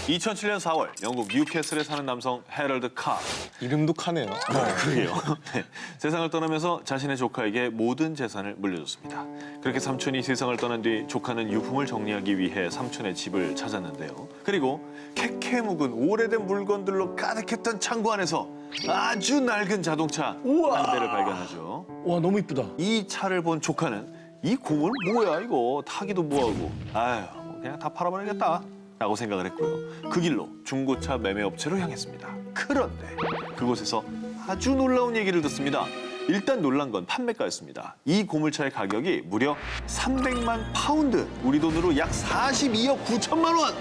2007년 4월 영국 뉴캐슬에 사는 남성 해럴드 카. 이름도 카네요. 그러게요. 네. 세상을 떠나면서 자신의 조카에게 모든 재산을 물려줬습니다. 그렇게 삼촌이 세상을 떠난 뒤 조카는 유품을 정리하기 위해 삼촌의 집을 찾았는데요. 그리고 캐캐 묵은 오래된 물건들로 가득했던 창고 안에서 아주 낡은 자동차 한 대를 발견하죠. 와, 너무 이쁘다. 이 차를 본 조카는 이 고물 뭐야 이거 타기도 뭐하고 아유 그냥 다 팔아버리겠다 라고 생각을 했고요. 그 길로 중고차 매매업체로 향했습니다. 그런데 그곳에서 아주 놀라운 얘기를 듣습니다. 일단 놀란 건 판매가였습니다. 이 고물차의 가격이 무려 300만 파운드, 우리 돈으로 약 42억 9천만 원!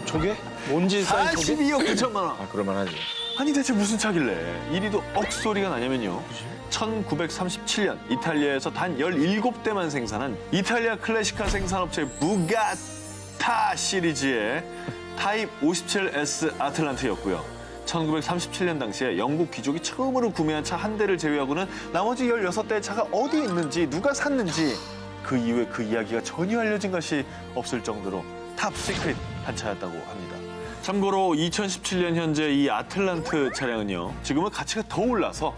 저게? 뭔지 쌓인 저게? 42억 9천만 원! 아, 그럴만 하지. 아니 대체 무슨 차길래 이리도 억소리가 나냐면요. 1937년 이탈리아에서 단 17대만 생산한 이탈리아 클래식카 생산업체 무가타 시리즈의 타입 57S 아틀란트였고요. 1937년 당시에 영국 귀족이 처음으로 구매한 차 한 대를 제외하고는 나머지 16대의 차가 어디 있는지 누가 샀는지 그 이후에 그 이야기가 전혀 알려진 것이 없을 정도로 탑 시크릿 한 차였다고 합니다. 참고로 2017년 현재 이 아틀란트 차량은요. 지금은 가치가 더 올라서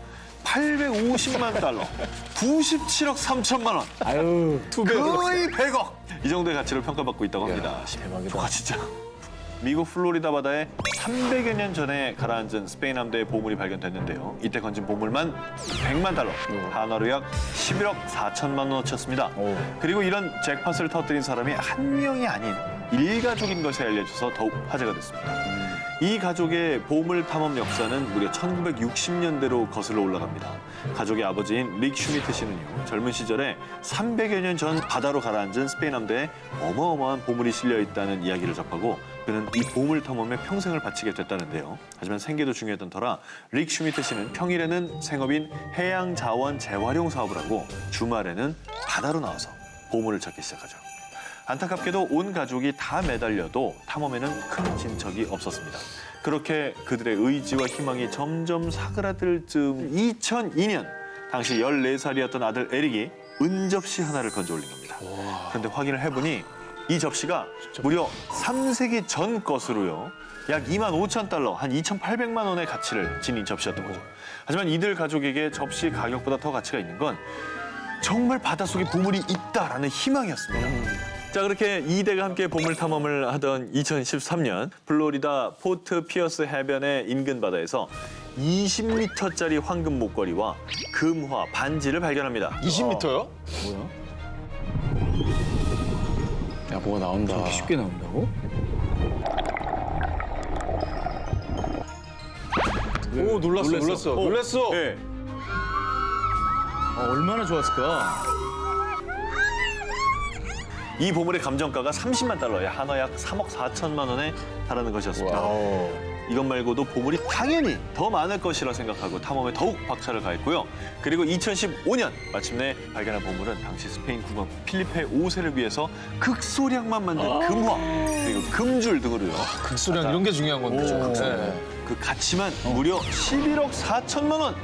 850만 달러, 97억 3천만 원, 아유, 거의 100억! 이 정도의 가치를 평가받고 있다고 합니다. 대박이다. 와, 진짜. 미국 플로리다 바다에 300여 년 전에 가라앉은 스페인 함대의 보물이 발견됐는데요. 이때 건진 보물만 100만 달러, 한화로 약 11억 4천만 원어치였습니다. 그리고 이런 잭팟을 터뜨린 사람이 한 명이 아닌 일가족인 것이 알려져서 더욱 화제가 됐습니다. 이 가족의 보물 탐험 역사는 무려 1960년대로 거슬러 올라갑니다. 가족의 아버지인 릭 슈미트 씨는요, 젊은 시절에 300여 년 전 바다로 가라앉은 스페인 함대에 어마어마한 보물이 실려 있다는 이야기를 접하고 그는 이 보물 탐험에 평생을 바치게 됐다는데요. 하지만 생계도 중요했던 터라 릭 슈미트 씨는 평일에는 생업인 해양 자원 재활용 사업을 하고 주말에는 바다로 나와서 보물을 찾기 시작하죠. 안타깝게도 온 가족이 다 매달려도 탐험에는 큰 진척이 없었습니다. 그렇게 그들의 의지와 희망이 점점 사그라들 즈음 2002년 당시 14살이었던 아들 에릭이 은접시 하나를 건져 올린 겁니다. 그런데 확인을 해보니 이 접시가 무려 3세기 전 것으로요. 약 2만 5천 달러, 한 2,800만 원의 가치를 지닌 접시였던 거죠. 하지만 이들 가족에게 접시 가격보다 더 가치가 있는 건 정말 바닷속에 보물이 있다라는 희망이었습니다. 자, 그렇게 2대가 함께 보물 탐험을 하던 2013년 플로리다 포트 피어스 해변의 인근 바다에서 20m짜리 황금 목걸이와 금화 반지를 발견합니다. 20m요? 뭐야? 야, 뭐가 나온다. 이렇게 쉽게 나온다고? 오, 놀랐어. 네. 얼마나 좋았을까? 이 보물의 감정가가 30만 달러에 한화 약 3억 4천만 원에 달하는 것이었습니다. 이것 말고도 보물이 당연히 더 많을 것이라 생각하고 탐험에 더욱 박차를 가했고요. 그리고 2015년 마침내 발견한 보물은 당시 스페인 국왕 필리페 5세를 위해서 극소량만 만든 금화 그리고 금줄 등으로요. 극소량 이런 게 중요한 건데. 극소량. 그 가치만 무려 11억 4천만 원.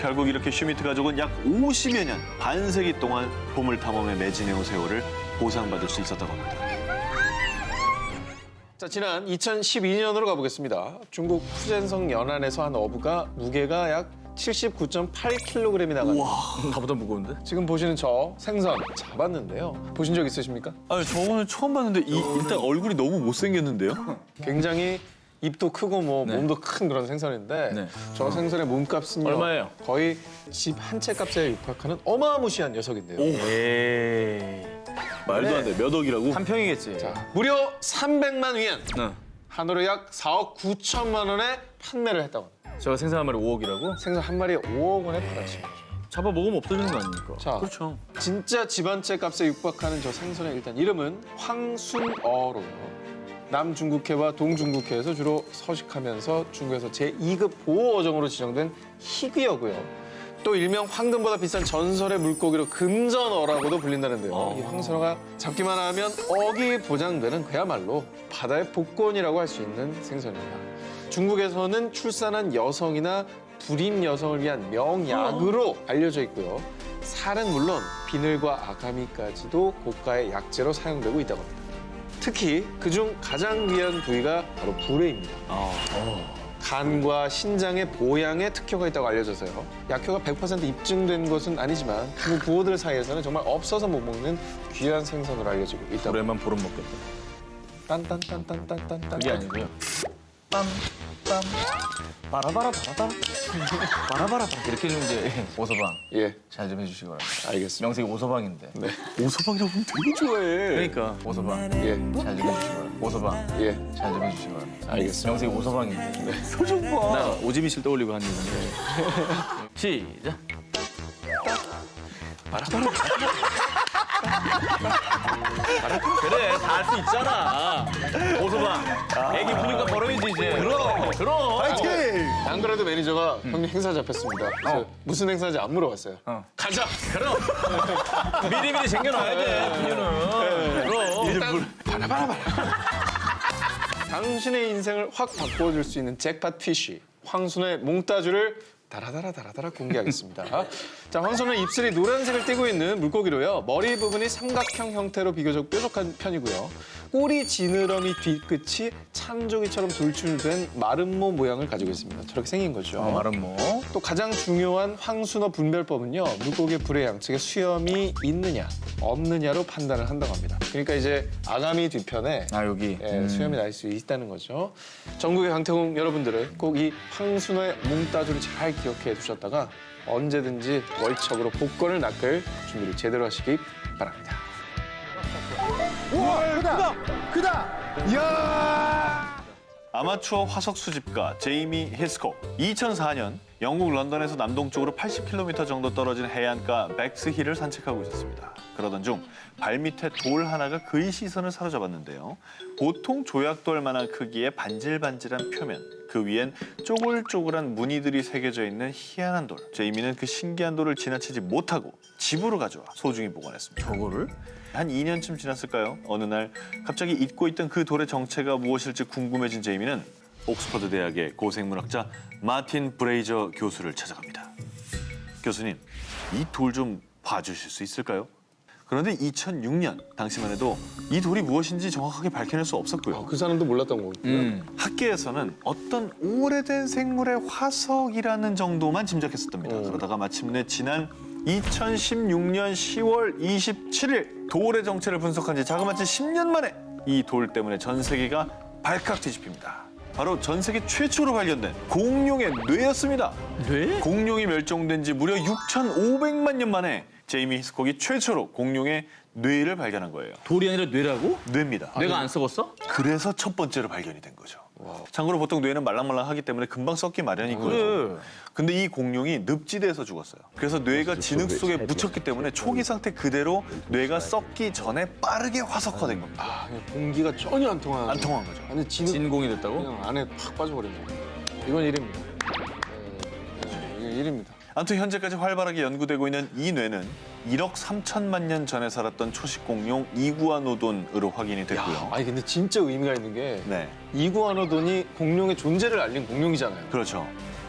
결국 이렇게 슈미트 가족은 약 50여 년, 반세기 동안 보물 탐험에 매진해온 세월을 보상받을 수 있었다고 합니다. 자, 지난 2012년으로 가보겠습니다. 중국 푸젠성 연안에서 한 어부가 무게가 약 79.8kg이 나갑니다. 다보다 무거운데? 지금 보시는 저 생선 잡았는데요. 보신 적 있으십니까? 아니, 저거는 처음 봤는데 일단 얼굴이 너무 못생겼는데요? 굉장히 입도 크고 몸도 큰 그런 생선인데 네. 저 생선의 몸값은요. 얼마예요? 거의 집 한 채 값에 육박하는 어마무시한 녀석인데요. 에이. 말도 안 돼. 몇 억이라고? 한 평이겠지. 자, 무려 300만 위안. 응. 한으로 약 4억 9천만 원에 판매를 했다고 합니다. 제가 생선 한 마리 5억이라고? 생선 한 마리에 5억 원에 팔았지. 잡아 먹으면 없어지는 거 아닙니까? 자, 그렇죠. 진짜 집 한 채 값에 육박하는 저 생선의 일단 이름은 황순어로요. 남중국해와 동중국해에서 주로 서식하면서 중국에서 제2급 보호어종으로 지정된 희귀어고요. 또 일명 황금보다 비싼 전설의 물고기로 금전어라고도 불린다는데요. 이 황순어가 잡기만 하면 억이 보장되는 그야말로 바다의 복권이라고 할 수 있는 생선입니다. 중국에서는 출산한 여성이나 불임 여성을 위한 명약으로 알려져 있고요. 살은 물론 비늘과 아가미까지도 고가의 약재로 사용되고 있다고 합니다. 특히 그중 가장 귀한 부위가 바로 불회입니다. 간과 신장의 보양에 특효가 있다고 알려져서요. 약효가 100% 입증된 것은 아니지만 그 부호들 사이에서는 정말 없어서 못 먹는 귀한 생선으로 알려지고 있다고. 올해만 보름 먹겠다. 딴딴딴딴딴딴딴. 그게 아니고요. 빰빰 바라바라 바라바라 바라바라 이렇게 좀 이제 오서방 예, 잘 좀 해주시기 바랍니다. 알겠습니다. 명색이 오서방인데. 네, 오서방이라고 하면 되게 좋아해. 그러니까 오서방 예, 잘 좀 해주시기 바랍니다. 오서방 예, 잘 좀 해주시기 바랍니다. 알겠습니다. 명색이 오서방인데. 네. 소좀 봐. 나 오지미 씨를 떠올리고 한 얘기인데. 시작. 그래 다 할 수 있잖아. 오서방. 애기 부니까 버릇이지 이제. 그럼. 파이팅! 안 그래도 매니저가 형님 행사 잡혔습니다. 그래서 무슨 행사인지 안 물어봤어요. 가자. 그럼. 미리미리 챙겨놔야 돼. 분유는. 그럼. 당신의 인생을 확 바꿔줄 수 있는 잭팟 피쉬 황순의 몽따주를 다라다라 공개하겠습니다. 자, 황순은 입술이 노란색을 띠고 있는 물고기로요. 머리 부분이 삼각형 형태로 비교적 뾰족한 편이고요. 꼬리 지느러미 뒤끝이 찬조기처럼 돌출된 마름모 모양을 가지고 있습니다. 저렇게 생긴 거죠. 말은 뭐. 또 가장 중요한 황순어 분별법은요. 물고기의 불의 양측에 수염이 있느냐 없느냐로 판단을 한다고 합니다. 그러니까 이제 아가미 뒤편에 아 여기. 수염이 날 수 있다는 거죠. 전국의 강태공 여러분들은 꼭 이 황순어의 몽따주를 잘 기억해 두셨다가 언제든지 월척으로 복권을 낚을 준비를 제대로 하시기 바랍니다. 아마추어 화석 수집가 제이미 히스콕. 2004년 영국 런던에서 남동쪽으로 80km 정도 떨어진 해안가 백스힐을 산책하고 있었습니다. 그러던 중 발밑에 돌 하나가 그의 시선을 사로잡았는데요. 보통 조약돌만한 크기의 반질반질한 표면, 그 위엔 쪼글쪼글한 무늬들이 새겨져 있는 희한한 돌. 제이미는 그 신기한 돌을 지나치지 못하고 집으로 가져와 소중히 보관했습니다. 저거를? 한 2년쯤 지났을까요? 어느 날 갑자기 잊고 있던 그 돌의 정체가 무엇일지 궁금해진 제이미는 옥스퍼드 대학의 고생물학자 마틴 브레이저 교수를 찾아갑니다. 교수님, 이 돌 좀 봐주실 수 있을까요? 그런데 2006년 당시만 해도 이 돌이 무엇인지 정확하게 밝혀낼 수 없었고요. 그 사람도 몰랐던 거군요. 학계에서는 어떤 오래된 생물의 화석이라는 정도만 짐작했었답니다. 그러다가 마침내 지난 2016년 10월 27일 돌의 정체를 분석한 지 자그마치 10년 만에 이 돌 때문에 전 세계가 발칵 뒤집힙니다. 바로 전 세계 최초로 발견된 공룡의 뇌였습니다. 뇌? 공룡이 멸종된 지 무려 6,500만 년 만에 제이미 히스콕이 최초로 공룡의 뇌를 발견한 거예요. 돌이 아니라 뇌라고? 뇌입니다. 뇌가 안 썩었어? 그래서 첫 번째로 발견이 된 거죠. 참고로 보통 뇌는 말랑말랑하기 때문에 금방 썩기 마련이거든요. 그래. 근데 이 공룡이 늪지대에서 죽었어요. 그래서 뇌가 진흙 속에 묻혔기 때문에 초기 상태 그대로 뇌가 썩기 전에 빠르게 화석화된 겁니다. 공기가 전혀 안 통하는. 안 통한 거죠. 아니 진흙 진공이 됐다고? 그냥 안에 팍 빠져버린 거예요. 이건 일입니다. 이건 일입니다. 아무튼 현재까지 활발하게 연구되고 있는 이 뇌는 1억 3천만 년 전에 살았던 초식 공룡 이구아노돈으로 확인이 됐고요. 아니 근데 진짜 의미가 있는 게 네, 이구아노돈이 공룡의 존재를 알린 공룡이잖아요. 그렇죠.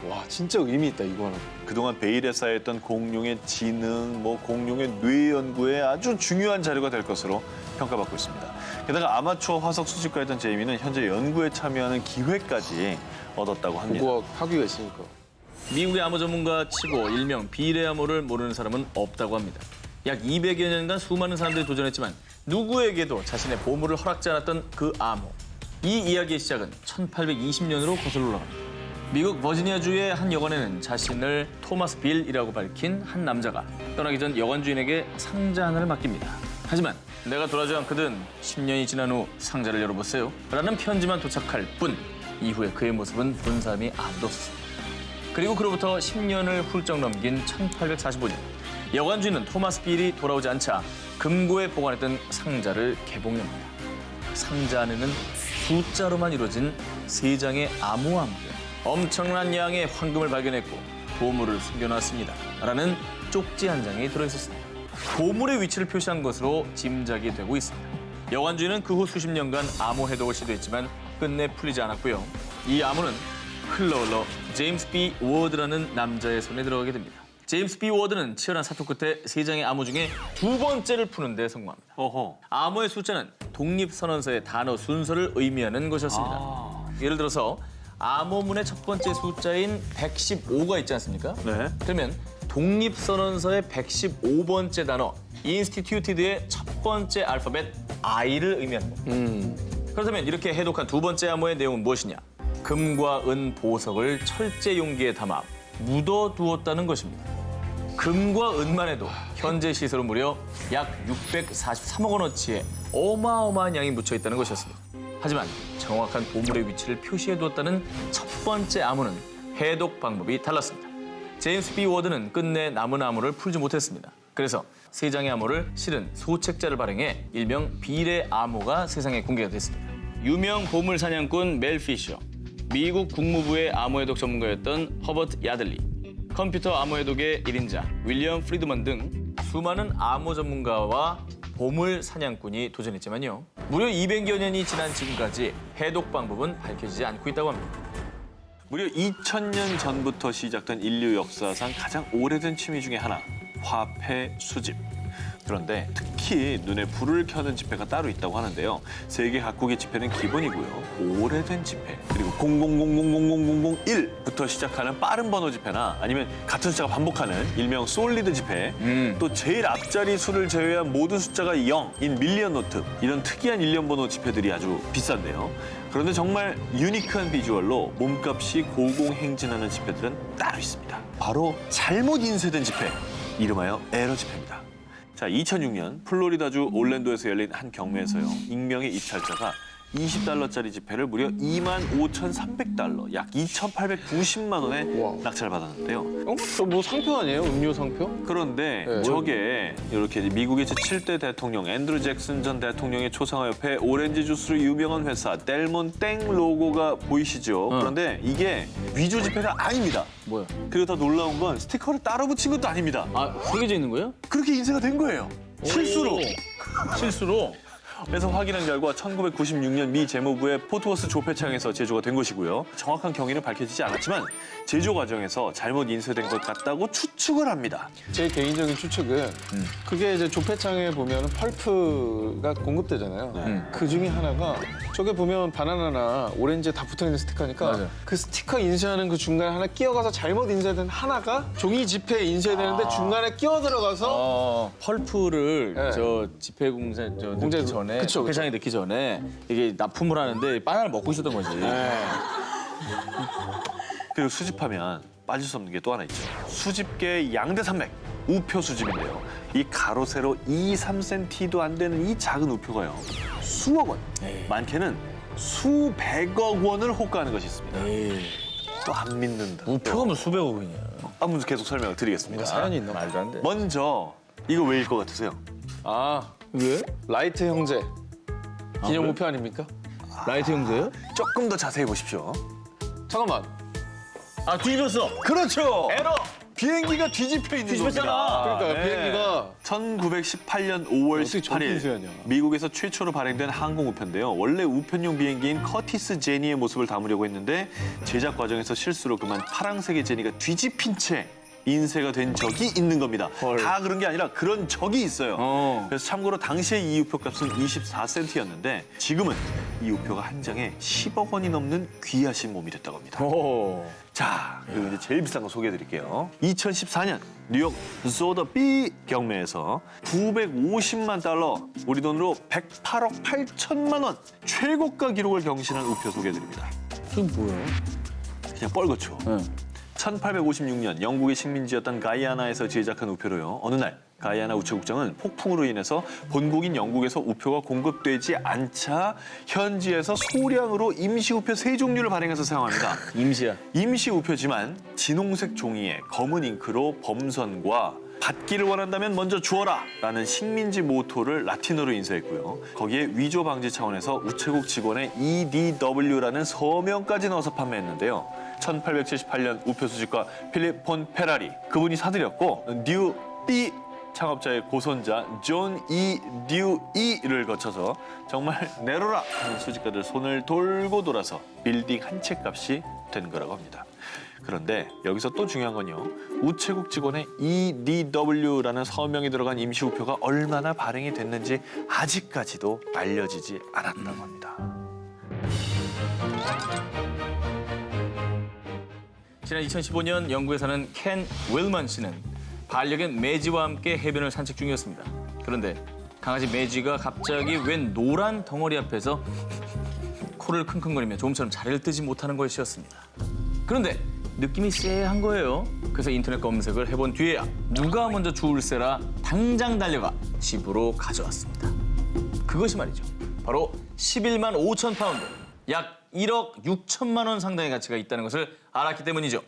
와 진짜 의미 있다 이구아노돈. 그동안 베일에 쌓여있던 공룡의 지능, 공룡의 뇌 연구에 아주 중요한 자료가 될 것으로 평가받고 있습니다. 게다가 아마추어 화석 수집가였던 제이미는 현재 연구에 참여하는 기회까지 얻었다고 합니다. 고고학 학위가 있으니까. 미국의 암호 전문가 치고 일명 비례 암호를 모르는 사람은 없다고 합니다. 약 200여 년간 수많은 사람들이 도전했지만 누구에게도 자신의 보물을 허락지 않았던 그 암호. 이 이야기의 시작은 1820년으로 거슬러 올라갑니다. 미국 버지니아주의 한 여관에는 자신을 토마스 빌이라고 밝힌 한 남자가 떠나기 전 여관 주인에게 상자 하나를 맡깁니다. 하지만 내가 돌아오지 않거든 10년이 지난 후 상자를 열어보세요 라는 편지만 도착할 뿐 이후에 그의 모습은 본 사람이 아무도 없었습니다. 그리고 그로부터 10년을 훌쩍 넘긴 1845년 여관 주인은 토마스 빌이 돌아오지 않자 금고에 보관했던 상자를 개봉합니다. 상자 안에는 숫자로만 이루어진 3장의 암호함과 엄청난 양의 황금을 발견했고 보물을 숨겨놨습니다. 라는 쪽지 한 장이 들어있었습니다. 보물의 위치를 표시한 것으로 짐작이 되고 있습니다. 여관 주인은 그 후 수십 년간 암호 해독을 시도했지만 끝내 풀리지 않았고요. 이 암호는 흘러 제임스 B. 워드라는 남자의 손에 들어가게 됩니다. 제임스 B. 워드는 치열한 사투 끝에 3장의 암호 중에 2번째를 푸는 데 성공합니다. 어허. 암호의 숫자는 독립선언서의 단어 순서를 의미하는 것이었습니다. 예를 들어서 암호문의 첫 번째 숫자인 115가 있지 않습니까? 네. 그러면 독립선언서의 115번째 단어 인스티튜티드의 첫 번째 알파벳 I를 의미하는 겁니다. 그렇다면 이렇게 해독한 두 번째 암호의 내용은 무엇이냐? 금과 은 보석을 철제 용기에 담아 묻어두었다는 것입니다. 금과 은만 해도 현재 시세로 무려 약 643억 원어치의 어마어마한 양이 묻혀 있다는 것이었습니다. 하지만 정확한 보물의 위치를 표시해두었다는 첫 번째 암호는 해독 방법이 달랐습니다. 제임스 B. 워드는 끝내 남은 암호를 풀지 못했습니다. 그래서 세 장의 암호를 실은 소책자를 발행해 일명 비례 암호가 세상에 공개가 됐습니다. 유명 보물 사냥꾼 멜 피셔, 미국 국무부의 암호 해독 전문가였던 허버트 야들리, 컴퓨터 암호 해독의 1인자 윌리엄 프리드먼 등 수많은 암호 전문가와 보물 사냥꾼이 도전했지만요. 무려 200여 년이 지난 지금까지 해독 방법은 밝혀지지 않고 있다고 합니다. 무려 2000년 전부터 시작된 인류 역사상 가장 오래된 취미 중에 하나, 화폐 수집. 그런데 특히 눈에 불을 켜는 지폐가 따로 있다고 하는데요. 세계 각국의 지폐는 기본이고요. 오래된 지폐, 그리고 00000001부터 시작하는 빠른 번호 지폐나 아니면 같은 숫자가 반복하는 일명 솔리드 지폐, 또 제일 앞자리 수를 제외한 모든 숫자가 0인 밀리언 노트, 이런 특이한 일련 번호 지폐들이 아주 비싼데요. 그런데 정말 유니크한 비주얼로 몸값이 고공행진하는 지폐들은 따로 있습니다. 바로 잘못 인쇄된 지폐, 이름하여 에러 지폐입니다. 자, 2006년 플로리다주 올랜도에서 열린 한 경매에서요. 익명의 입찰자가 $20짜리 지폐를 무려 25,300달러, 약 2,890만 원에 우와. 낙찰을 받았는데요. 저 뭐 상표 아니에요? 음료 상표? 그런데 네. 저게 이렇게 미국의 제7대 대통령 앤드루 잭슨 전 대통령의 초상화 옆에 오렌지 주스로 유명한 회사 델몬땡 로고가 보이시죠? 그런데 이게 위조 지폐가 아닙니다. 뭐야? 그리고 더 놀라운 건 스티커를 따로 붙인 것도 아닙니다. 아, 새겨져 있는 거예요? 그렇게 인쇄가 된 거예요. 실수로. 오, 실수로? 그래서 확인한 결과 1996년 미 재무부의 포트워스 조폐창에서 제조가 된 것이고요. 정확한 경위는 밝혀지지 않았지만 제조 과정에서 잘못 인쇄된 것 같다고 추측을 합니다. 제 개인적인 추측은 그게 이제 조폐창에 보면 펄프가 공급되잖아요. 그 중에 하나가 저게 보면 바나나나 오렌지 다 붙어 있는 스티커니까 맞아요. 그 스티커 인쇄하는 그 중간에 하나 끼어가서 잘못 인쇄된 하나가 종이 지폐에 인쇄되는데 중간에 끼어 들어가서 펄프를 네. 저 지폐 공사 공장에서- 넣기 전에 그쵸, 그쵸. 회장에 넣기 전에 이게 납품을 하는데 바나나를 먹고 있었던 거지. 그리고 수집하면 빠질 수 없는 게 또 하나 있죠. 수집계의 양대 산맥, 우표 수집인데요. 이 가로 세로 2, 3cm도 안 되는 이 작은 우표가요. 수억 원, 많게는 수백억 원을 호가하는 것이 있습니다. 에이, 또 안 믿는다. 우표가 뭐 수백억 원이야. 한번 계속 설명을 드리겠습니다. 사연이 있나? 말도 안 돼. 먼저 이거 왜일 것 같으세요? 아, 왜? 라이트 형제 기념 우표 아닙니까? 라이트 형제요? 조금 더 자세히 보십시오. 잠깐만. 아, 뒤집었어. 그렇죠. 에러. 비행기가 뒤집혀 있는 뒤집혔잖아. 겁니다. 그러니까 비행기가 1918년 5월 어떻게 저렇게 18일 인쇄하냐. 미국에서 최초로 발행된 항공 우표인데요. 원래 우편용 비행기인 커티스 제니의 모습을 담으려고 했는데 제작 과정에서 실수로 그만 파랑색의 제니가 뒤집힌 채 인쇄가 된 적이 있는 겁니다. 다 그런 게 아니라 그런 적이 있어요. 그래서 참고로 당시에 이 우표 값은 24센트였는데 지금은 이 우표가 한 장에 10억 원이 넘는 귀하신 몸이 됐다고 합니다. 오. 자, 그리고 이제 제일 비싼 거 소개해드릴게요. 2014년 뉴욕 소더비 경매에서 950만 달러, 우리 돈으로 108억 8천만 원 최고가 기록을 경신한 우표 소개해드립니다. 그게 뭐야? 그냥 뻘겋죠. 네. 1856년 영국의 식민지였던 가이아나에서 제작한 우표로요. 어느 날 가이아나 우체국장은 폭풍으로 인해서 본국인 영국에서 우표가 공급되지 않자 현지에서 소량으로 임시우표 3종류를 발행해서 사용합니다. 임시야. 임시우표지만 진홍색 종이에 검은 잉크로 범선과 받기를 원한다면 먼저 주어라 라는 식민지 모토를 라틴어로 인쇄했고요. 거기에 위조 방지 차원에서 우체국 직원의 EDW라는 서명까지 넣어서 판매했는데요. 1878년 우표 수집가 필립 폰 페라리, 그분이 사들였고 뉴 B 창업자의 고손자 존 E. 듀이를 거쳐서 정말 내로라 하는 수집가들 손을 돌고 돌아서 빌딩 한 채 값이 된 거라고 합니다. 그런데 여기서 또 중요한 건요. 우체국 직원의 EDW라는 서명이 들어간 임시우표가 얼마나 발행이 됐는지 아직까지도 알려지지 않았다고 합니다. 지난 2015년 영국에 사는 켄 윌먼 씨는 반려견 매지와 함께 해변을 산책 중이었습니다. 그런데 강아지 매지가 갑자기 웬 노란 덩어리 앞에서 코를 킁킁거리며 좀처럼 자리를 뜨지 못하는 것이었습니다. 그런데 느낌이 쎄한 거예요. 그래서 인터넷 검색을 해본 뒤에야 누가 먼저 주울세라 당장 달려가 집으로 가져왔습니다. 그것이 말이죠. 바로 11만 5천 파운드, 약 1억 6천만 원 상당의 가치가 있다는 것을 알았기 때문이죠.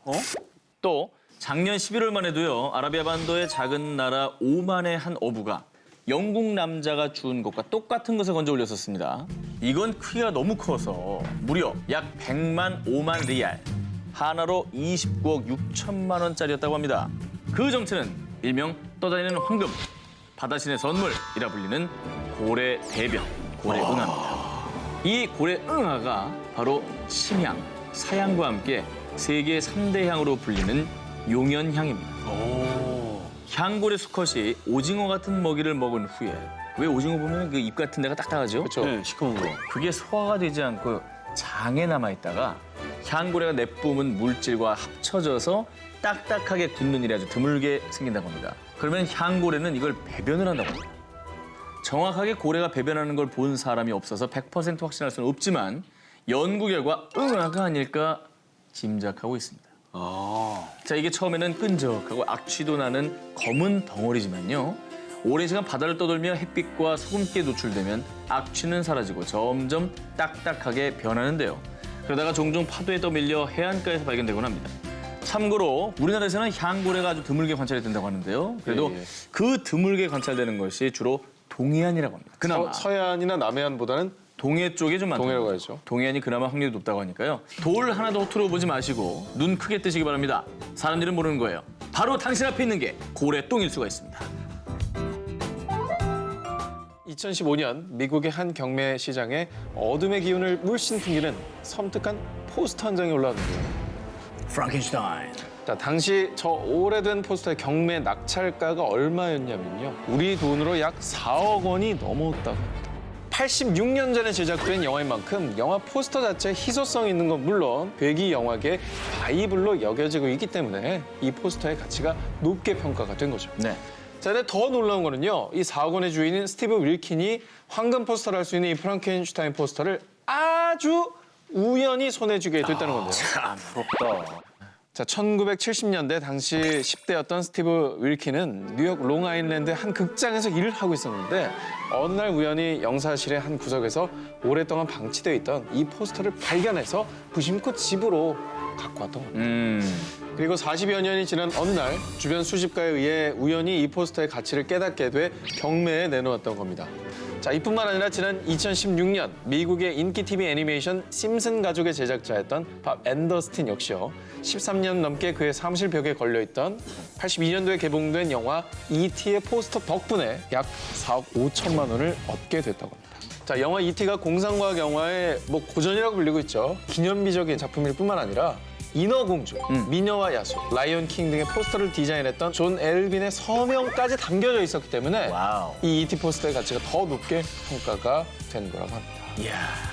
또 작년 11월만 해도요. 아라비아 반도의 작은 나라 오만의 한 어부가 영국 남자가 주운 것과 똑같은 것을 건져 올렸었습니다. 이건 크기가 너무 커서 무려 약 100만 5만 리알, 하나로 29억 6천만 원짜리였다고 합니다. 그 정체는 일명 떠다니는 황금, 바다신의 선물이라 불리는 고래 대병, 고래 응아입니다. 이 고래 응아가 바로 심향, 사향과 함께 세계 3대 향으로 불리는 용연향입니다. 향고래 수컷이 오징어 같은 먹이를 먹은 후에, 왜 오징어 보면 그 입 같은 데가 딱딱하죠? 그렇죠. 네, 시커먼 거. 그게 소화가 되지 않고 장에 남아있다가 향고래가 내뿜은 물질과 합쳐져서 딱딱하게 굳는 일이 아주 드물게 생긴다고 합니다. 그러면 향고래는 이걸 배변을 한다고 합니다. 정확하게 고래가 배변하는 걸 본 사람이 없어서 100% 확신할 수는 없지만 연구 결과 응아가 아닐까 짐작하고 있습니다. 자, 이게 처음에는 끈적하고 악취도 나는 검은 덩어리지만요. 오랜 시간 바다를 떠돌며 햇빛과 소금기에 노출되면 악취는 사라지고 점점 딱딱하게 변하는데요. 그러다가 종종 파도에 떠밀려 해안가에서 발견되곤 합니다. 참고로 우리나라에서는 향고래가 아주 드물게 관찰이 된다고 하는데요. 그래도 예, 예. 그 드물게 관찰되는 것이 주로 동해안이라고 합니다. 그나마 서해안이나 남해안보다는 동해 쪽에 좀 많다고 동해라고 합니다. 하죠. 동해안이 그나마 확률이 높다고 하니까요. 돌 하나도 허투루 보지 마시고 눈 크게 뜨시기 바랍니다. 사람들은 모르는 거예요. 바로 당신 앞에 있는 게 고래똥일 수가 있습니다. 2015년 미국의 한 경매 시장에 어둠의 기운을 물씬 풍기는 섬뜩한 포스터 한 장이 올라왔는데요. 프랑켄슈타인. 자, 당시 저 오래된 포스터의 경매 낙찰가가 얼마였냐면요. 우리 돈으로 약 4억 원이 넘었다고 합니다. 86년 전에 제작된 영화인 만큼 영화 포스터 자체에 희소성이 있는 건 물론 배기 영화계 바이블로 여겨지고 있기 때문에 이 포스터의 가치가 높게 평가가 된 거죠. 네. 자, 근데 더 놀라운 거는요. 이 4억 원의 주인인 스티브 윌킨이 황금 포스터를 할 수 있는 이 프랑켄슈타인 포스터를 아주 우연히 손에 쥐게 됐다는 건데요. 참 부럽다. 자, 1970년대 당시 10대였던 스티브 윌킨은 뉴욕 롱아일랜드 한 극장에서 일을 하고 있었는데 어느 날 우연히 영사실의 한 구석에서 오랫동안 방치되어 있던 이 포스터를 발견해서 무심코 집으로 갖고 왔던 겁니다. 그리고 40여 년이 지난 어느 날 주변 수집가에 의해 우연히 이 포스터의 가치를 깨닫게 돼 경매에 내놓았던 겁니다. 자, 이뿐만 아니라 지난 2016년 미국의 인기 TV 애니메이션 심슨 가족의 제작자였던 밥 앤더스틴 역시요. 13년 넘게 그의 사무실 벽에 걸려있던 82년도에 개봉된 영화 E.T.의 포스터 덕분에 약 4억 5천만 원을 얻게 됐다고 합니다. 자, 영화 E.T.가 공상과학 영화의 고전이라고 불리고 있죠. 기념비적인 작품일 뿐만 아니라 인어공주, 미녀와 야수, 라이온 킹 등의 포스터를 디자인했던 존 엘빈의 서명까지 담겨져 있었기 때문에 와우. 이 E.T. 포스터의 가치가 더 높게 평가가 된 거라고 합니다. 이야.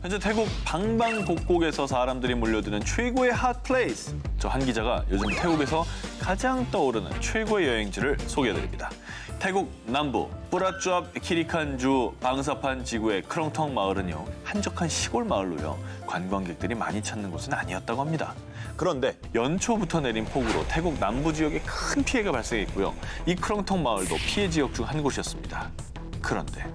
현재 태국 방방곡곡에서 사람들이 몰려드는 최고의 핫 플레이스. 저 한 기자가 요즘 태국에서 가장 떠오르는 최고의 여행지를 소개해드립니다. 태국 남부 뿌라쭈압 키리칸주 방사판 지구의 크롱텅 마을은요. 한적한 시골 마을로요. 관광객들이 많이 찾는 곳은 아니었다고 합니다. 그런데 연초부터 내린 폭우로 태국 남부 지역에 큰 피해가 발생했고요. 이 크롱텅 마을도 피해 지역 중 한 곳이었습니다. 그런데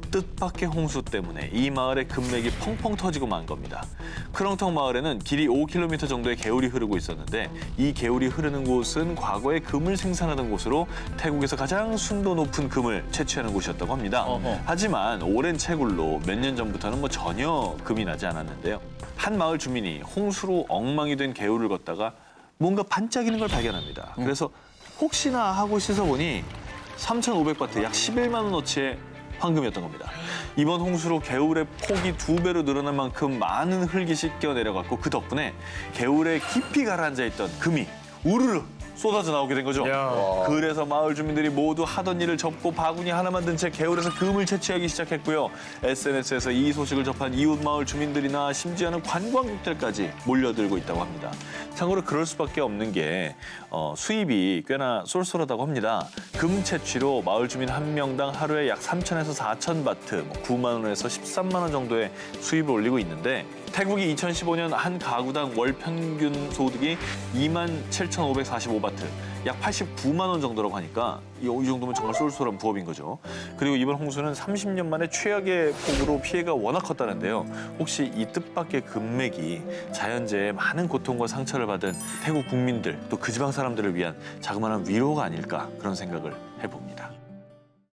뜻밖의 홍수 때문에 이 마을의 금맥이 펑펑 터지고 만 겁니다. 크롱텅 마을에는 길이 5km 정도의 개울이 흐르고 있었는데 이 개울이 흐르는 곳은 과거에 금을 생산하던 곳으로 태국에서 가장 순도 높은 금을 채취하는 곳이었다고 합니다. 어허. 하지만 오랜 채굴로 몇 년 전부터는 전혀 금이 나지 않았는데요. 한 마을 주민이 홍수로 엉망이 된 개울을 걷다가 뭔가 반짝이는 걸 발견합니다. 그래서 혹시나 하고 씻어보니 3,500바트 약 11만 원어치의 황금이었던 겁니다. 이번 홍수로 개울의 폭이 2배로 늘어난 만큼 많은 흙이 씻겨 내려갔고 그 덕분에 개울에 깊이 가라앉아 있던 금이 우르르 쏟아져 나오게 된 거죠. 그래서 마을 주민들이 모두 하던 일을 접고 바구니 하나만 든 채 개울에서 금을 채취하기 시작했고요. SNS에서 이 소식을 접한 이웃 마을 주민들이나 심지어는 관광객들까지 몰려들고 있다고 합니다. 참고로 그럴 수밖에 없는 게 수입이 꽤나 쏠쏠하다고 합니다. 금 채취로 마을 주민 한 명당 하루에 약 3,000에서 4,000바트, 9만 원에서 13만 원 정도의 수입을 올리고 있는데 태국이 2015년 한 가구당 월 평균 소득이 27,545바트, 약 89만 원 정도라고 하니까 이 정도면 정말 쏠쏠한 부업인 거죠. 그리고 이번 홍수는 30년 만에 최악의 폭우로 피해가 워낙 컸다는데요. 혹시 이 뜻밖의 금맥이 자연재해에 많은 고통과 상처를 받은 태국 국민들 또 그 지방 사람들을 위한 자그마한 위로가 아닐까 그런 생각을 해봅니다.